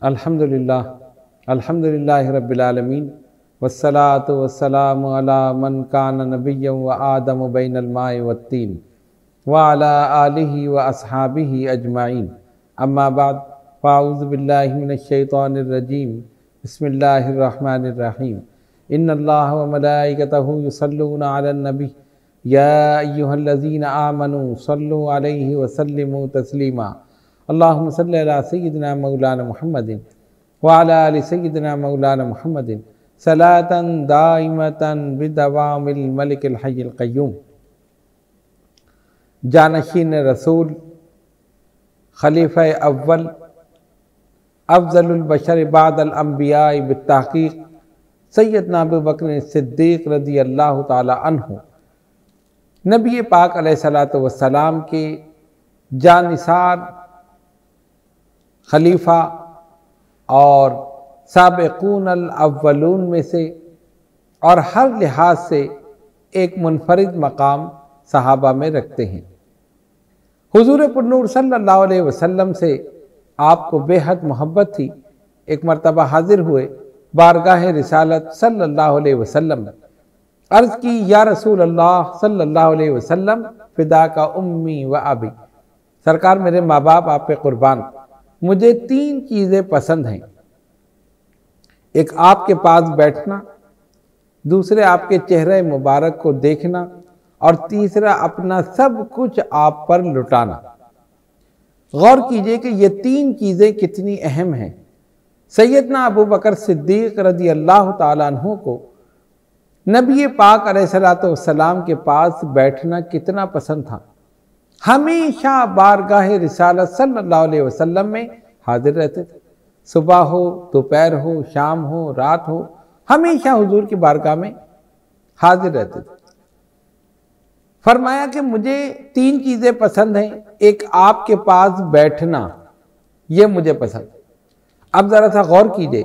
अल्हम्दुलिल्लाह अल्हम्दुलिल्लाहि रब्बिल आलमीन वस्सलातु वस्सलामु अला मन कान नबिय्यन व आदम बैनल माइ वत्तीन व अला आलिहि व अस्हाबिहि अजमाइन अम्मा बाद फ़अऊज़ु बिल्लाहि मिनश शैतानिर रजीम बिस्मिल्लाहिर रहमानिर रहीम इन्नल्लाह व मलाइकतहु युसल्लूना अलन नबी या अय्युहल्लज़ीना आमनू सल्लु अलैहि व सल्लिमू तस्लीमा अल्लाहुम्मा सल्लि अला सय्यिदिना मौलाना मुहम्मदिन व अला आलि सय्यिदिना मौलाना मुहम्मदिन सलातन दाइमतन बिदवामिल मलिकिल हय्यिल क़य्यूम। जानशीन रसूल खलीफा अव्वल अफ़ज़लुल बशर बादल अंबिया बित्तहक़ीक़ सैयदना अबू बकर सिद्दीक़ रज़ी अल्लाह ताला अन्हु नबी पाक अलैहिस्सलातु वस्सलाम के जानिसार खलीफा और साबिक़ून अल अव्वलून में से और हर लिहाज से एक मुनफरिद मकाम सहाबा में रखते हैं। हुज़ूर पुरनूर सल्लल्लाहु अलैहि वसल्लम से आपको बेहद मोहब्बत थी। एक मरतबा हाजिर हुए बारगाह रिसालत सल्लल्लाहु अलैहि वसल्लम, अर्ज़ की या रसूल अल्लाह सल्लल्लाहु अलैहि वसल्लम फ़िदा का उम्मी व अबी, सरकार मेरे माँ बाप आप पे कुर्बान, मुझे तीन चीज़ें पसंद हैं। एक आपके पास बैठना, दूसरे आपके चेहरे मुबारक को देखना और तीसरा अपना सब कुछ आप पर लुटाना। गौर कीजिए कि ये तीन चीज़ें कितनी अहम हैं। सैयदना अबू बकर सिद्दीक़ रज़ी अल्लाह ताला अन्हु को नबी पाक अलैहिस्सलातु वस्सलाम के पास बैठना कितना पसंद था। हमेशा बारगाह रिसालत सल्लल्लाहु अलैहि वसल्लम में हाजिर रहते थे। सुबह हो, दोपहर हो, शाम हो, रात हो, हमेशा हुजूर की बारगाह में हाजिर रहते थे। फरमाया कि मुझे तीन चीज़ें पसंद हैं। एक आपके पास बैठना, ये मुझे पसंद। अब ज़रा सा गौर कीजिए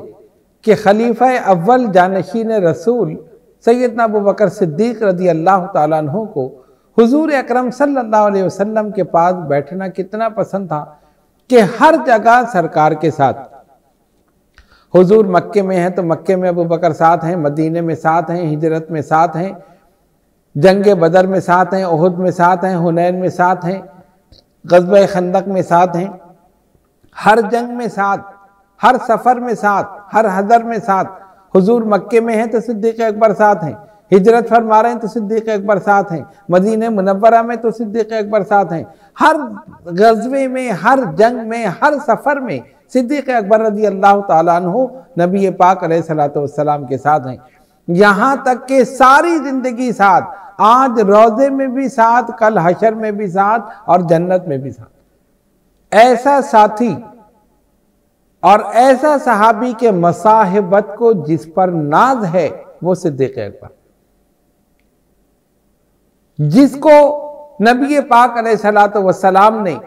कि खलीफा अव्वल जानशीन रसूल सैयदना अबू बकर सिद्दीक़ रज़ी अल्लाह ताला अन्हु को हुजूर अकरम सल्लल्लाहु अलैहि वसल्लम के पास बैठना कितना पसंद था कि हर जगह सरकार के साथ। हुजूर मक्के में हैं तो मक्के में अबू बकर साथ हैं, मदीने में साथ हैं, हिजरत में साथ हैं, जंग बदर में साथ हैं, उहुद में साथ हैं, हुनैन में साथ हैं, ग़ज़वा खंदक में साथ हैं। हर जंग में साथ, हर सफ़र में साथ, हर हज़र में साथ। हुजूर मक्के में हैं तो सिद्दीक़ अकबर साथ हैं, हिजरत फरमा रहे हैं तो सिद्दीक़ अकबर साथ हैं, मदीने मुनव्वरा में तो सिद्दीक़ अकबर साथ हैं। हर गज़वे में, हर जंग में, हर सफ़र में सिद्दीक़ अकबर रज़ी अल्लाह ताला अन्हु नबी पाक अलैहिस्सलातु वस्सलाम के साथ हैं। यहाँ तक कि सारी ज़िंदगी साथ, आज रोज़े में भी साथ, कल हशर में भी साथ और जन्नत में भी साथ। ऐसा साथी और ऐसा सहाबी के मसाहिबत को जिस पर नाज है वो सिद्दीक़ अकबर, जिसको नबी पाक अलैहिस्सलातु वस्सलाम ने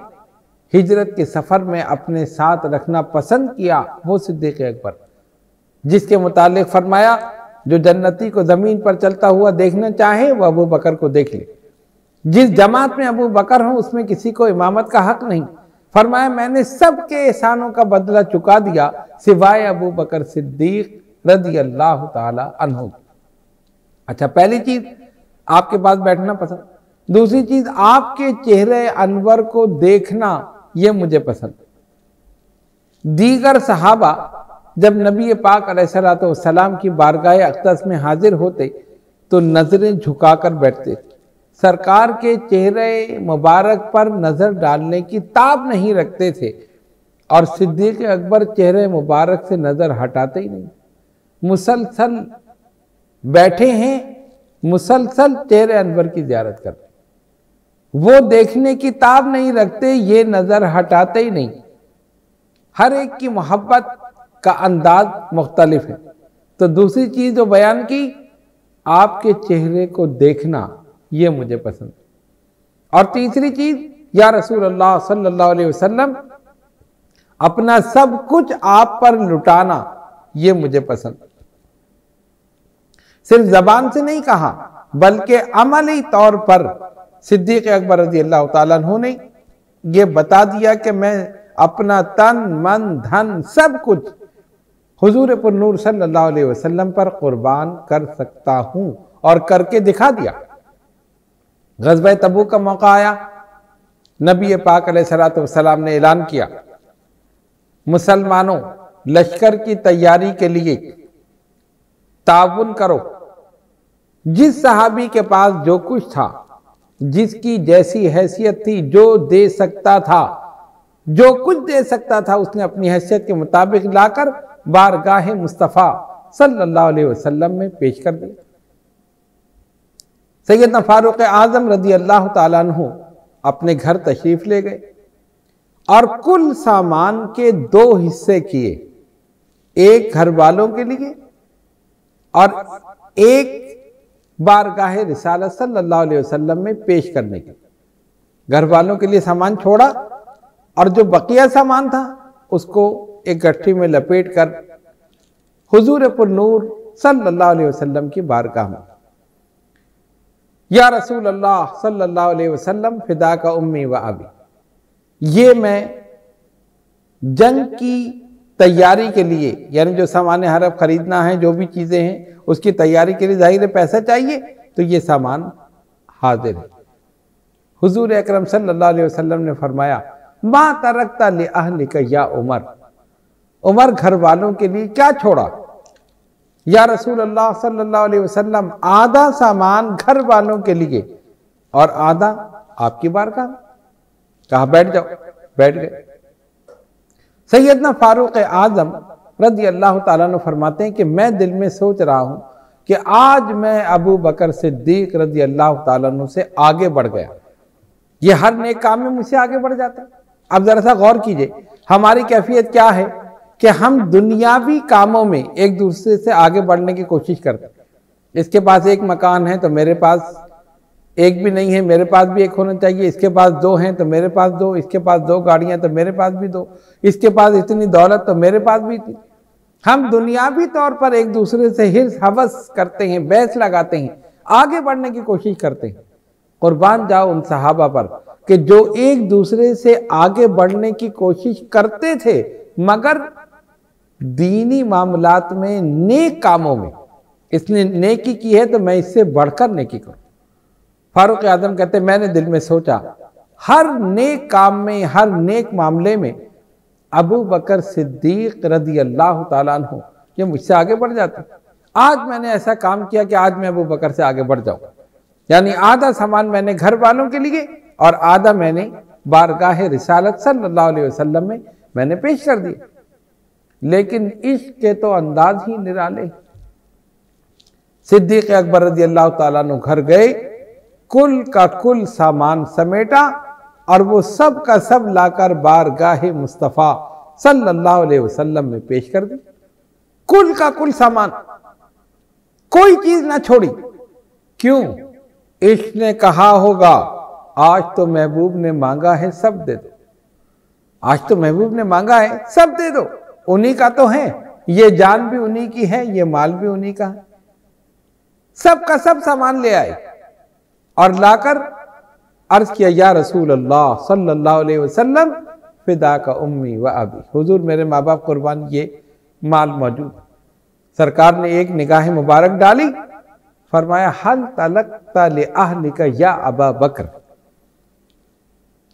हिजरत के सफ़र में अपने साथ रखना पसंद किया, वो सिद्दीक़ अकबर, जिसके मुतालिक फरमाया जो जन्नती को ज़मीन पर चलता हुआ देखना चाहे वो अबू बकर को देख ले। जिस जमात में अबू बकर हो उसमें किसी को इमामत का हक नहीं। फरमाया मैंने सबके एहसानों का बदला चुका दिया सिवाय अबू बकर सिद्दीक़ रज़ी अल्लाह ताला अन्हु। अच्छा, पहली चीज़ आपके पास बैठना पसंद। दूसरी चीज़ आपके चेहरे अनवर को देखना, ये मुझे पसंद। दीगर सहाबा जब नबी पाक अलैहिस्सलातु वस्सलाम की बारगाह अक़दस में हाजिर होते तो नज़रें झुकाकर बैठते। सरकार के चेहरे मुबारक पर नज़र डालने की ताब नहीं रखते थे और सिद्दीक़ अकबर चेहरे मुबारक से नज़र हटाते ही नहीं। मुसलसल बैठे हैं, मुसलसल चेहरे अनवर की ज़ियारत करते, वो देखने की ताब नहीं रखते, ये नज़र हटाते ही नहीं। हर एक की मोहब्बत का अंदाज मुख्तलिफ है। तो दूसरी चीज़ जो बयान की, आपके चेहरे को देखना, ये मुझे पसंद। और तीसरी चीज़ या रसूल अल्लाह सल्लल्लाहु अलैहि वसल्लम अपना सब कुछ आप पर लुटाना, ये मुझे पसंद। सिर्फ जबान से नहीं कहा बल्कि अमली तौर पर सिद्दीक़ अकबर रज़ी अल्लाह ताला अन्हु ने ये बता दिया कि मैं अपना तन मन धन सब कुछ हुजूर पर नूर सल्लल्लाहु अलैहि वसल्लम पर कुर्बान कर सकता हूं, और करके दिखा दिया। ग़ज़वा तबूक का मौका आया, नबी पाक अलैहिस्सलातु वस्सलाम ने ऐलान किया, मुसलमानों लश्कर की तैयारी के लिए ताउन करो। जिस सहाबी के पास जो कुछ था, जिसकी जैसी हैसियत थी, जो दे सकता था, जो कुछ दे सकता था, उसने अपनी हैसियत के मुताबिक लाकर बारगाह मुस्तफ़ा सल्लल्लाहु अलैहि वसल्लम में पेश कर दिया। सैयदना फारूक आजम रज़ी अल्लाह ताला अन्हु अपने घर तशरीफ ले गए और कुल सामान के 2 हिस्से किए, एक घर वालों के लिए और एक बारगाह रिसालत सल्लल्लाहु अलैहि वसल्लम में पेश करने के। घर वालों के लिए सामान छोड़ा और जो बकिया सामान था उसको एक गठरी में लपेट कर हुजूर पर नूर सल्लल्लाहु अलैहि वसल्लम की बारगाह में, या रसूल अल्लाह सल्लल्लाहु अलैहि वसल्लम फिदा का उम्मी व अबी, ये मैं जंग की तैयारी के लिए, यानी जो सामान हरब खरीदना है, जो भी चीजें हैं उसकी तैयारी के लिए जाहिर है पैसा चाहिए, तो ये सामान हाजिर है। हुजूर अकरम सल्लल्लाहु अलैहि वसल्लम ने फरमाया, मा तरकता li अहलिका या उमर, उमर घर वालों के लिए क्या छोड़ा? या रसूल अल्लाह सल्लल्लाहु अलैहि वसल्लम आधा सामान घर वालों के लिए और आधा आपकी बारगाह में। कहा बैठ जाओ, बैठ गए। सैयदना फारूक आजम रज़ी अल्लाह ताला अन्हु फरमाते हैं कि मैं दिल में सोच रहा हूं कि आज मैं अबू बकर सिद्दीक रज़ी अल्लाह ताला अन्हु से आगे बढ़ गया। ये हर नेक काम में मुझसे आगे बढ़ जाता है। अब जरा सा गौर कीजिए, हमारी कैफियत क्या है कि हम दुनियावी कामों में एक दूसरे से आगे बढ़ने की कोशिश करते हैं। इसके पास एक मकान है तो मेरे पास एक भी नहीं है, मेरे पास भी एक होना चाहिए। इसके पास 2 हैं तो मेरे पास 2, इसके पास 2 गाड़ियां तो मेरे पास भी 2, इसके पास इतनी दौलत तो मेरे पास भी इतनी। हम दुनियावी तौर पर एक दूसरे से हिर्स हवस करते हैं, बहस लगाते हैं, आगे बढ़ने की कोशिश करते हैं। कुर्बान जाओ उन सहाबा पर कि जो एक दूसरे से आगे बढ़ने की कोशिश करते थे, मगर दीनी मामलात में, नेक कामों में, इसने नेकी की है तो मैं इससे बढ़कर नेकी करूं। फारूक आजम कहते मैंने दिल में सोचा, हर नेक काम में, हर नेक मामले में अबू बकर सिद्दीक रज़ी अल्लाह ताला अन्हु ये मुझसे आगे बढ़ जाते। आज मैंने ऐसा काम किया कि आज मैं अबू बकर से आगे बढ़ जाऊं, यानी आधा सामान मैंने घर वालों के लिए और आधा मैंने बारगाह रिसालत सल्लल्लाहु अलैहि वसल्लम में मैंने पेश कर दिया। लेकिन इश्क के तो अंदाज ही निराले। सिद्दीक अकबर रज़ी अल्लाह ताला अन्हु घर गए, कुल का कुल सामान समेटा और वो सब का सब लाकर बारगाह मुस्तफ़ा सल्लल्लाहु अलैहि वसल्लम में पेश कर दी। कुल का कुल सामान, कोई चीज ना छोड़ी। क्यों? इश्क ने कहा होगा आज तो महबूब ने मांगा है सब दे दो, आज तो महबूब ने मांगा है सब दे दो, उन्हीं का तो है, ये जान भी उन्हीं की है, ये माल भी उन्हीं का है। सब का सब सामान ले आए और लाकर अर्ज किया, या रसूल अल्लाह सल्लल्लाहु अलैहि वसल्लम फिदा का उम्मी व अबी, हुजूर मेरे माँ बाप कुर्बान, ये माल मौजूद। सरकार ने एक निगाह मुबारक डाली, फरमाया हल तलक्ता ले अहलिका या अबा बकर।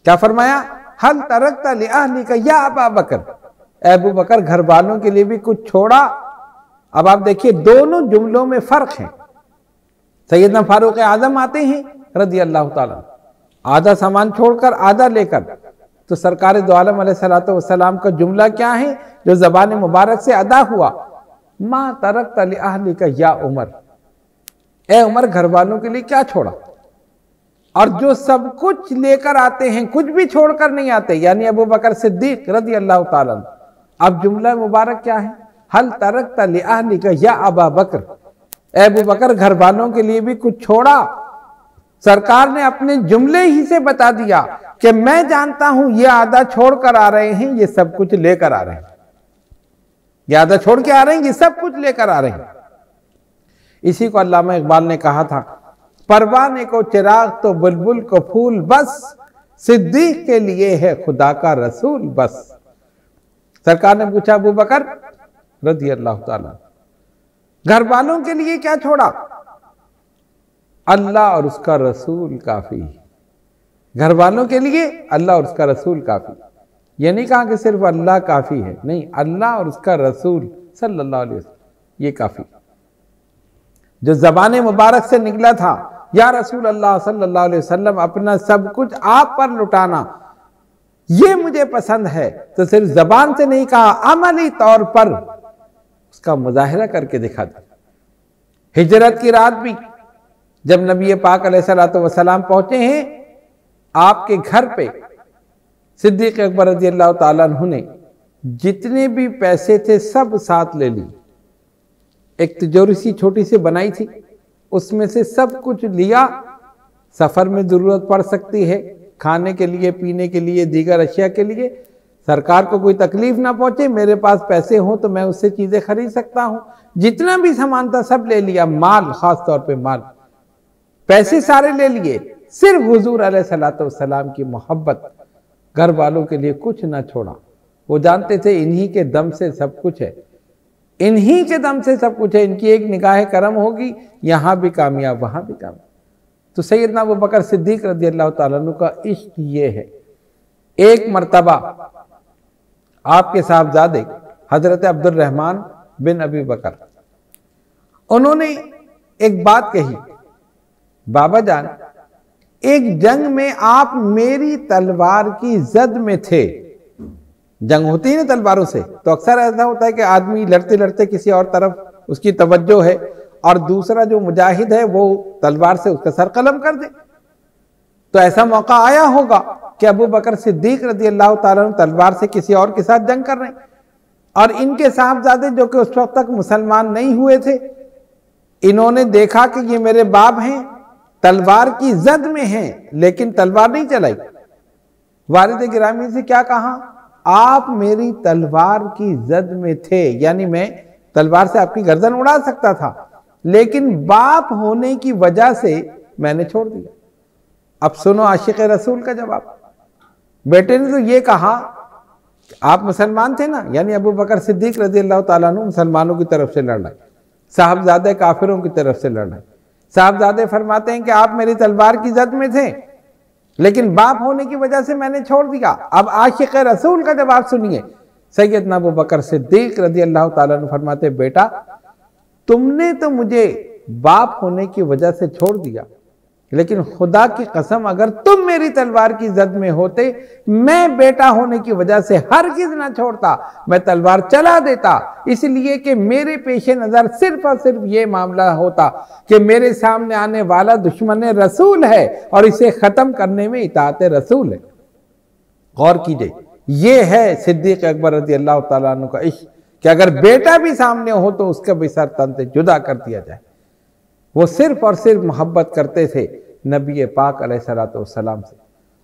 क्या फरमाया? हल तरक्ता ले अहलिका या अबा बकर, अबू बकर घर वालों के लिए भी कुछ छोड़ा। अब आप देखिए दोनों जुमलों में फर्क है। सैयदना फारूक आजम आते हैं रज़ी अल्लाह ताला, आधा सामान छोड़कर आधा लेकर, तो सरकार दो आलम अलैहिस्सलातु वस्सलाम का जुमला क्या है जो ज़बान मुबारक से अदा हुआ? मा तरक्ता li अहलिका या उमर, ए उमर घर वालों के लिए क्या छोड़ा? और जो सब कुछ लेकर आते हैं कुछ भी छोड़कर नहीं आते, यानी अबू बकर सिद्दीक रज़ी अल्लाह ताला। अब जुमला मुबारक क्या है? हल तरक्ता li अहलिका या अबा बकर, ए अबू बकर घर वालों के लिए भी कुछ छोड़ा। सरकार ने अपने जुमले ही से बता दिया कि मैं जानता हूं ये आधा छोड़कर आ रहे हैं, ये सब कुछ लेकर आ रहे हैं, ये आधा छोड़ के आ रहे हैं, ये सब कुछ लेकर आ रहे हैं। इसी को अल्लामा इकबाल ने कहा था, परवाने को चिराग तो बुलबुल को फूल, बस सिद्दीक के लिए है खुदा का रसूल बस। सरकार ने पूछा अबू बकर रज़ी अल्लाह ताला, घर वालों के लिए क्या छोड़ा? अल्लाह और उसका रसूल काफी। घर वालों के लिए अल्लाह और उसका रसूल काफी। ये नहीं कहा कि सिर्फ अल्लाह काफी है, नहीं, अल्लाह और उसका रसूल सल्लल्लाहु अलैहि वसल्लम ये काफी। जो ज़बान मुबारक से निकला था, या रसूल अल्लाह सल्लल्लाहु अलैहि वसल्लम, अपना सब कुछ आप पर लुटाना ये मुझे पसंद है, तो सिर्फ जबान से नहीं कहा, अमली तौर पर उसका मुजाहिरा करके दिखा दिया। हिजरत की रात भी जब नबी पाक अलैहिस्सलातु वस्सलाम पहुंचे हैं आपके घर पे, सिद्दीक अकबर रज़ी अल्लाह ताला अन्हु ने जितने भी पैसे थे सब साथ ले ली। एक तिजोरी सी छोटी सी बनाई थी, उसमें से सब कुछ लिया। सफर में जरूरत पड़ सकती है, खाने के लिए, पीने के लिए, दीगर अशिया के लिए, सरकार को कोई तकलीफ ना पहुंचे, मेरे पास पैसे हो तो मैं उससे चीजें खरीद सकता हूं। जितना भी सामान था सब ले लिया, माल, खास तौर पे माल, पैसे सारे ले लिए, सिर्फ हुजूर अलैहिस्सलातु वस्सलाम की मोहब्बत, घर वालों के लिए कुछ ना छोड़ा। वो जानते थे इन्हीं के दम से सब कुछ है, इन्हीं के दम से सब कुछ है, इनकी एक निगाह करम होगी, यहां भी कामयाब वहां भी कामयाब। तो सैयदना अबू बकर सिद्दीक रज़ी अल्लाह ताला अन्हु का इश्क ये है। एक मर्तबा आपके साहबजादे हजरत अब्दुल रहमान बिन अबी बकर, उन्होंने एक बात कही, बाबा जान एक जंग में आप मेरी तलवार की जद में थे। जंग होती है ना तलवारों से, तो अक्सर ऐसा होता है कि आदमी लड़ते लड़ते किसी और तरफ उसकी तवज्जो है और दूसरा जो मुजाहिद है वो तलवार से उसका सर कलम कर दे। तो ऐसा मौका आया होगा कि अबू बकर सिद्दीक रज़ी अल्लाह ताला अन्हु तलवार से किसी और के साथ जंग कर रहे हैं, और इनके साहबजादे जो कि उस वक्त तक मुसलमान नहीं हुए थे, इन्होंने देखा कि ये मेरे बाप हैं, तलवार की जद में हैं, लेकिन तलवार नहीं चलाई। वालिद गिरामी से क्या कहा, आप मेरी तलवार की जद में थे, यानी मैं तलवार से आपकी गर्दन उड़ा सकता था, लेकिन बाप होने की वजह से मैंने छोड़ दिया। अब सुनो आशिक रसूल का जवाब। बेटे ने तो ये कहा, आप मुसलमान थे ना, यानी अबू बकर सिद्दीक रज़ी अल्लाह ताला अन्हु मुसलमानों की तरफ से लड़ रहे, साहबजादे काफिरों की तरफ से लड़ रहे। साहबजादे फरमाते हैं कि आप मेरी तलवार की जद में थे, लेकिन बाप होने की वजह से मैंने छोड़ दिया। अब आशिक रसूल का जवाब सुनिए। सैयदना अबू बकर सिद्दीक रज़ी अल्लाह ताला अन्हु फरमाते, बेटा तुमने तो मुझे बाप होने की वजह से छोड़ दिया, लेकिन खुदा की कसम अगर तुम मेरी तलवार की जद में होते, मैं बेटा होने की वजह से हरगिज़ ना छोड़ता, मैं तलवार चला देता, इसलिए कि मेरे पेशे नजर सिर्फ और सिर्फ ये मामला होता कि मेरे सामने आने वाला दुश्मन रसूल है और इसे खत्म करने में इताअत रसूल है। गौर कीजिए, ये है सिद्दीक अकबर रज़ी अल्लाह ताला अन्हु का इश्क, कि अगर बेटा भी सामने हो तो उसका भी सर तन से जुदा कर दिया जाए। वो सिर्फ और सिर्फ मोहब्बत करते थे नबी पाक अलैहिस्सलातु वस्सलाम से,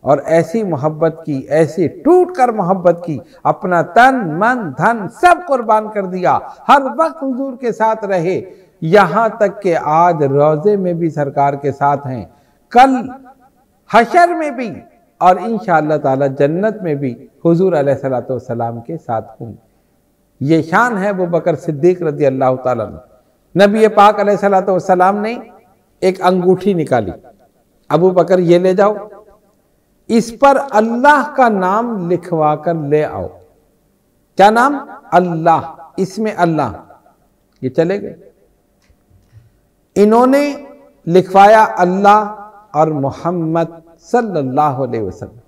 और ऐसी मोहब्बत की, ऐसी टूट कर मोहब्बत की, अपना तन मन धन सब कुर्बान कर दिया, हर वक्त हुजूर के साथ रहे, यहां तक कि आज रोजे में भी सरकार के साथ हैं, कल हशर में भी, और इंशाअल्लाह ताला जन्नत में भी हुजूर अलैहिस्सलातु वस्सलाम के साथ होंगे। ये शान है अबू बकर सिद्दीक रज़ी अल्लाह ताला अन्हु। नबी पाक अलैहिस्सलातु वस्सलाम ने एक अंगूठी निकाली, अबू बकर ये ले जाओ, इस पर अल्लाह का नाम लिखवा कर ले आओ। क्या नाम? अल्लाह, इसमें अल्लाह। ये चले गए, इन्होंने लिखवाया अल्लाह और मोहम्मद सल्लल्लाहु अलैहि वसल्लम,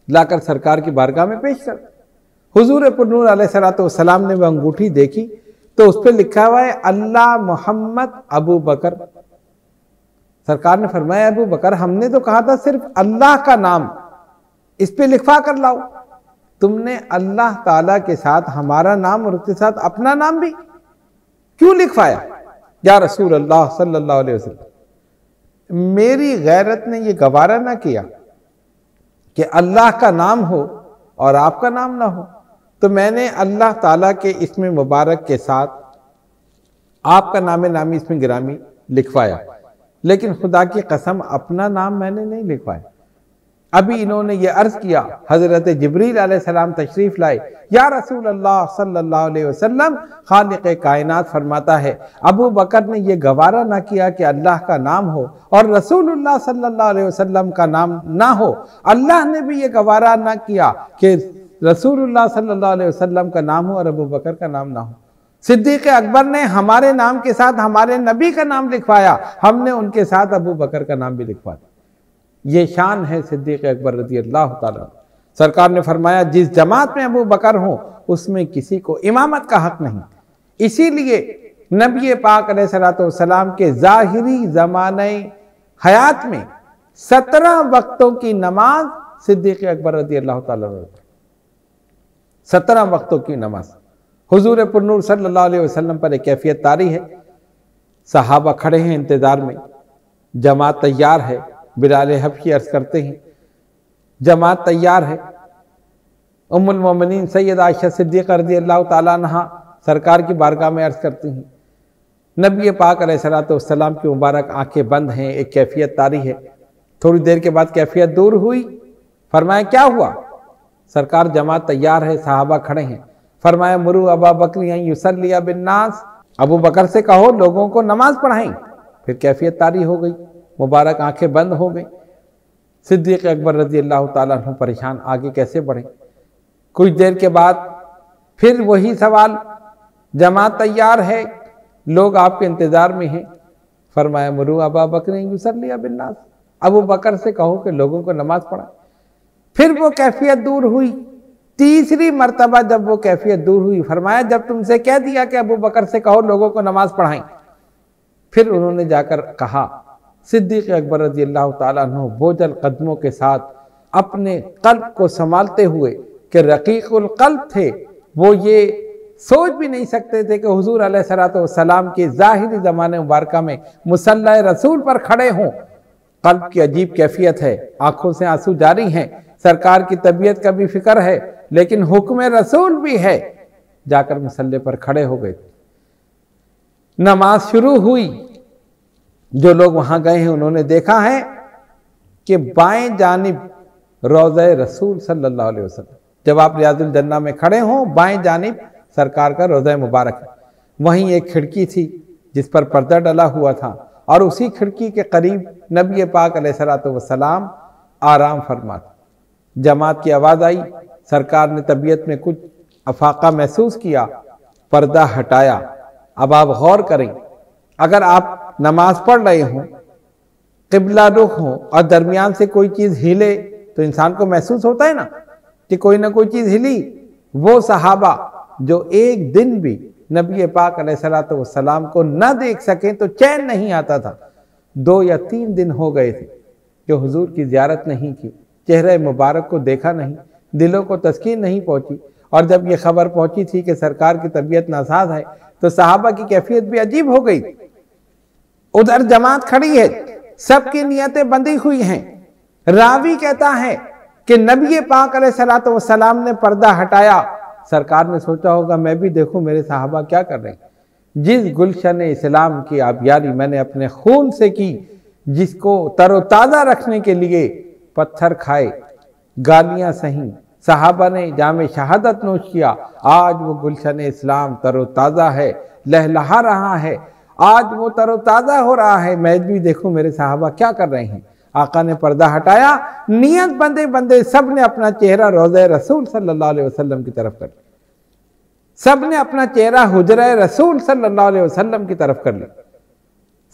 लाकर सरकार की बारगाह में पेश कर। हुजूर पुरनूर अलैहिस्सलातु वस्सलाम ने वह अंगूठी देखी तो उस पर लिखा हुआ है अल्लाह मोहम्मद अबू बकर। सरकार ने फरमाया, अबू बकर हमने तो कहा था सिर्फ अल्लाह का नाम, इस पे लिखवा कर लाओ, तुमने अल्लाह ताला के साथ हमारा नाम और उसके साथ अपना नाम भी क्यों लिखवाया? या रसूल अल्लाह सल्लल्लाहु अलैहि वसल्लम, मेरी गैरत ने यह गवारा ना किया कि अल्लाह का नाम हो और आपका नाम ना हो, तो मैंने अल्लाह ताला के इसमें मुबारक के साथ आपका नाम नामी इसमें गिरामी लिखवाया, लेकिन खुदा की कसम अपना नाम मैंने नहीं लिखवाया। अभी इन्होंने ये अर्ज किया, हजरत जिब्रील अलैहिस्सलाम तशरीफ लाए, या रसूल अल्लाह सल्लल्लाहु अलैहि वसल्लम, खालिक़े कायनात फरमाता है अबू बकर ने ये गवारा ना किया कि अल्लाह का नाम हो और रसूलुल्लाह सल्लल्लाहु अलैहि वसल्लम का नाम ना हो। अल्लाह ने भी ये गवारा ना किया कि रसूलुल्लाह सल्लल्लाहु अलैहि वसल्लम का नाम हो और अबू बकर का नाम ना हो। सिद्दीक़ अकबर ने हमारे नाम के साथ हमारे नबी का नाम लिखवाया, हमने उनके साथ अबू बकर का नाम भी लिखवा दिया। ये शान है सिद्दीक़ अकबर रज़ी अल्लाह ताला। सरकार ने फरमाया जिस जमात में अबू बकर हो उसमें किसी को इमामत का हक नहीं। इसीलिए नबी पाक अलैहिस्सलाम के ज़ाहिरी ज़माने हयात में 17 वक्तों की नमाज सिद्दीक़ अकबर रज़ी अल्लाह ताला, 17 वक्तों की नमाज। हुजूर पुरनूर सल्लल्लाहु अलैहि वसल्लम पर एक कैफियत तारी है, सहाबा खड़े हैं इंतजार में, जमात तैयार है। बिलाल हबशी अर्ज करते हैं जमात तैयार है। उम्मुल मोमिनीन सैयद आयशा सिद्दीक़ा रज़ी अल्लाह ताला अन्हा सरकार की बारगाह में अर्ज करती हैं नबी पाक अलैहिस्सलाम की मुबारक आंखें बंद हैं, एक कैफियत तारी है। थोड़ी देर के बाद कैफियत दूर हुई, फरमाया क्या हुआ? सरकार जमात तैयार है, सहाबा खड़े हैं। फरमाया मुरू अबा बकर युसल्ली बिन्नास, अबू बकर से कहो लोगों को नमाज पढ़ाएं। फिर कैफियत तारी हो गई, मुबारक आंखें बंद हो गई। सिद्दीक़ अकबर रज़ी अल्लाह ताला अन्हु परेशान, आगे कैसे बढ़े। कुछ देर के बाद फिर वही सवाल, जमात तैयार है, लोग आपके इंतजार में हैं। फरमाया मुरू अबा बकर युसल्ली बिन्नास, अबू बकर से कहो कि लोगों को नमाज पढ़ाएं। फिर वो कैफियत दूर हुई। तीसरी मर्तबा जब वो कैफियत दूर हुई, फरमाया जब तुमसे कह दिया कि अबू बकर से कहो लोगों को नमाज पढ़ाएं। फिर उन्होंने जाकर कहा, सिद्दीक़ अकबर रज़ी अल्लाह ताला अन्हु बोझल कदमों के साथ अपने कल्ब को संभालते हुए कि रकीकुल कल्ब थे, वो ये सोच भी नहीं सकते थे कि हुजूर अलैहिस्सलातु वस्सलाम के ज़ाहिरी ज़माने मुबारका में मुसल्ला रसूल पर खड़े हों। कल्ब की अजीब कैफियत है, आंखों से आंसू जारी हैं, सरकार की तबीयत का भी फिक्र है, लेकिन हुक्म रसूल भी है। जाकर मुसल्ले पर खड़े हो गए, नमाज शुरू हुई। जो लोग वहां गए हैं उन्होंने देखा है कि बाएं जानिब रोज़े रसूल सल्लल्लाहु अलैहि वसल्लम, जब आप रियाजुल जन्ना में खड़े हों बाएं जानिब सरकार का रोज़ा मुबारक है। वहीं एक खिड़की थी जिस पर पर्दा डला हुआ था और उसी खिड़की के करीब नबी पाक अलैहिस्सलातु वस्सलाम आराम फरमाते। जमात की आवाज़ आई, सरकार ने तबीयत में कुछ अफाका महसूस किया, पर्दा हटाया। अब आप गौर करें, अगर आप नमाज पढ़ रहे हों, किबला रुख हो और दरमियान से कोई चीज़ हिले तो इंसान को महसूस होता है ना कि कोई ना कोई चीज़ हिली। वो सहाबा जो एक दिन भी नबी पाक अलैहिस्सलातु वस्सलाम को न देख सकें तो चैन नहीं आता था। 2 या 3 दिन हो गए थे कि हुजूर की ज़ियारत नहीं की, चेहरे मुबारक को देखा नहीं, दिलों को तस्कीन नहीं पहुंची। और जब ये खबर पहुंची थी कि सरकार की तबीयत नासाज है तो सहाबा की कैफियत भी अजीब हो गई। उधर जमात खड़ी है, सबकी नियतें बंधी हुई हैं। रावी कहता है कि नबी पाक अलैहिस्सलातु वस्सलाम ने पर्दा हटाया। सरकार ने सोचा होगा मैं भी देखूं मेरे सहाबा क्या कर रहे हैं। जिस गुलशन इस्लाम की आबियारी मैंने अपने खून से की, जिसको तरोताज़ा रखने के लिए पत्थर खाए, गालियां सही, सहाबा ने जामे शहादत नोश किया, आज वो गुलशन इस्लाम तरोताज़ा है, लहलहा रहा है, आज वो तरोताज़ा हो रहा है। मैं भी देखूं मेरे सहाबा क्या कर रहे हैं। आका ने पर्दा हटाया, नियत बंदे बंदे सब ने अपना चेहरा रोज़े रसूल सल्लल्लाहु अलैहि वसल्लम की तरफ कर, सब ने अपना चेहरा हुजरे रसूल सल्लल्लाहु अलैहि वसल्लम की तरफ कर लिया।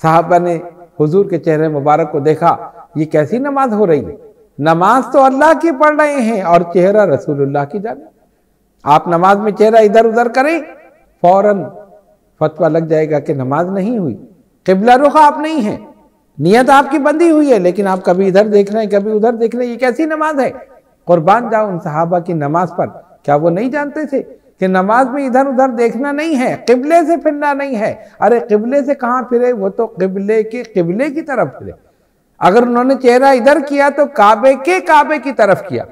सहाबा ने हुजूर के चेहरे मुबारक को देखा, ये कैसी नमाज हो रही है। नमाज तो अल्लाह की पढ़ रहे हैं और चेहरा रसूलुल्लाह की जाने। आप नमाज में चेहरा इधर उधर करें, फौरन फतवा लग जाएगा कि नमाज नहीं हुई। किबला रुख आप नहीं है, नियत आपकी बंदी हुई है, लेकिन आप कभी इधर देख रहे हैं कभी उधर देख रहे हैं, ये कैसी नमाज है। कुर्बान जाओ उन सहाबा की नमाज पर। क्या वो नहीं जानते थे कि नमाज में इधर उधर देखना नहीं है, किबले से फिरना नहीं है। अरे किबले से कहाँ फिरे, वो तो किबले की तरफ फिरे। अगर उन्होंने चेहरा इधर किया तो काबे की तरफ किया।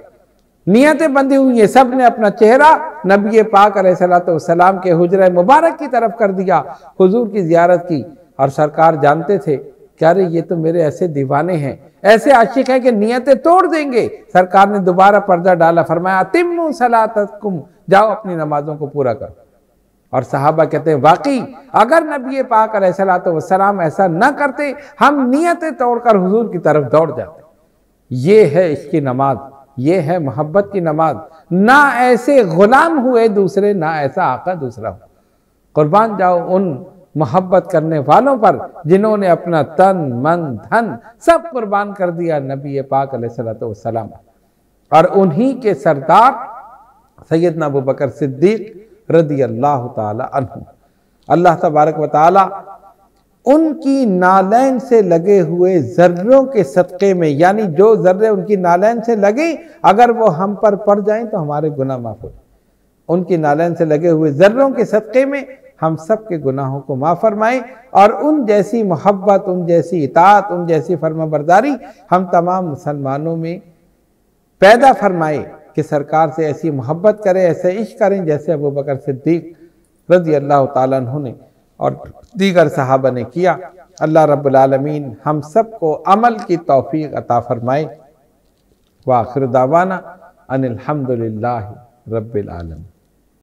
नियतें बंधी हुई है, सब ने अपना चेहरा नबी पाक अलैहिस्सलातु वस्सलाम के हुजरे मुबारक की तरफ कर दिया, हुजूर की जियारत की। और सरकार जानते थे क्या रे ये तो मेरे ऐसे दीवाने हैं, ऐसे आशिक हैं कि नियतें तोड़ देंगे। सरकार ने दोबारा पर्दा डाला, फरमाया अतिम्मु सलातकुम, जाओ अपनी नमाजों को पूरा करो। और सहाबा कहते हैं वाकई अगर नबी पाक अलैहिस्सलातु वस्सलाम ऐसा न करते, हम नियतें तोड़कर हुजूर की तरफ दौड़ जाते। ये है इसकी नमाज, ये है मोहब्बत की नमाज। ना ऐसे गुलाम हुए दूसरे, ना ऐसा आका दूसरा हो। कुर्बान जाओ उन मोहब्बत करने वालों पर जिन्होंने अपना तन मन धन सब कुर्बान कर दिया नबी पाक अलैहिस्सलातु वस्सलाम। और उन्हीं के सरदार सैयदना अबू बकर सिद्दीक रदी अल्लाह ताला अन्हु, अल्लाह तबारक व ताला उनकी नालैन से लगे हुए जर्रों के सदक़े में, यानी जो जर्रे उनकी नालैन से लगे अगर वो हम पर पड़ जाएं तो हमारे गुनाह माफ हो। उनकी नालैन से लगे हुए जर्रों के सदक़े में हम सब के गुनाहों को माफ़ फरमाएं और उन जैसी मोहब्बत, उन जैसी इताअत, उन जैसी फर्माबरदारी हम तमाम मुसलमानों में पैदा फरमाए कि सरकार से ऐसी मोहब्बत करें, ऐसे इश्क करें जैसे अबू बकर सिद्दीक रज़ी अल्लाह ताला अन्हु ने और दीगर सहाबा ने किया। अल्लाह रब्बुल आलमीन हम सब को अमल की तौफीक अता फरमाए। व आखिर दावाना अनिल हम्दुलिल्लाहि रब्बिल आलमीन।